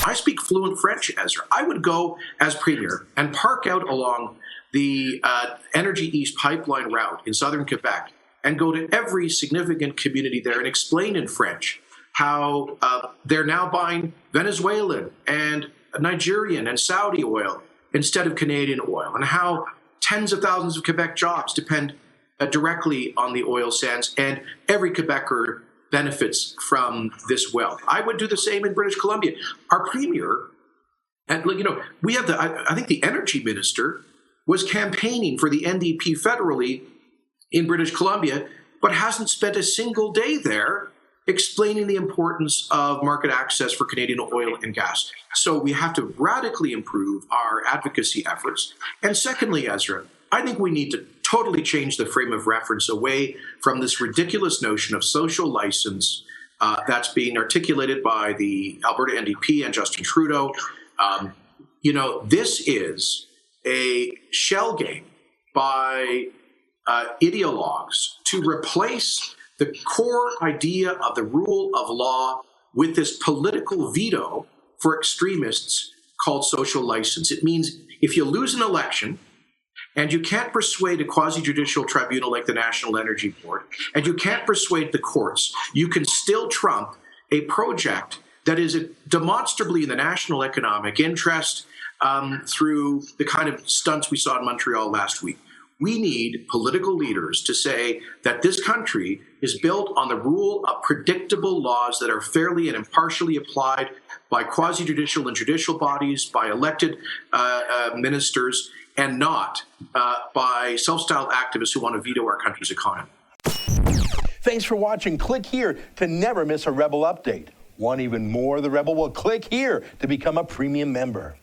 I speak fluent French, Ezra. I would go as premier and park out along the Energy East pipeline route in southern Quebec and go to every significant community there and explain in French how they're now buying Venezuelan and Nigerian and Saudi oil instead of Canadian oil, and how tens of thousands of Quebec jobs depend directly on the oil sands, and every Quebecer benefits from this wealth. I would do the same in British Columbia. Our premier, and we have I think the energy minister was campaigning for the NDP federally in British Columbia, but hasn't spent a single day there explaining the importance of market access for Canadian oil and gas. So we have to radically improve our advocacy efforts. And secondly, Ezra, I think we need to totally change the frame of reference away from this ridiculous notion of social license that's being articulated by the Alberta NDP and Justin Trudeau. This is a shell game by ideologues to replace the core idea of the rule of law with this political veto for extremists called social license. It means if you lose an election and you can't persuade a quasi-judicial tribunal like the National Energy Board, and you can't persuade the courts, you can still trump a project that is demonstrably in the national economic interest through the kind of stunts we saw in Montreal last week. We need political leaders to say that this country is built on the rule of predictable laws that are fairly and impartially applied by quasi-judicial and judicial bodies, by elected ministers, and not by self-styled activists who want to veto our country's economy. Thanks for watching. Click here to never miss a Rebel update. Want even more of the Rebel? Well, click here to become a premium member.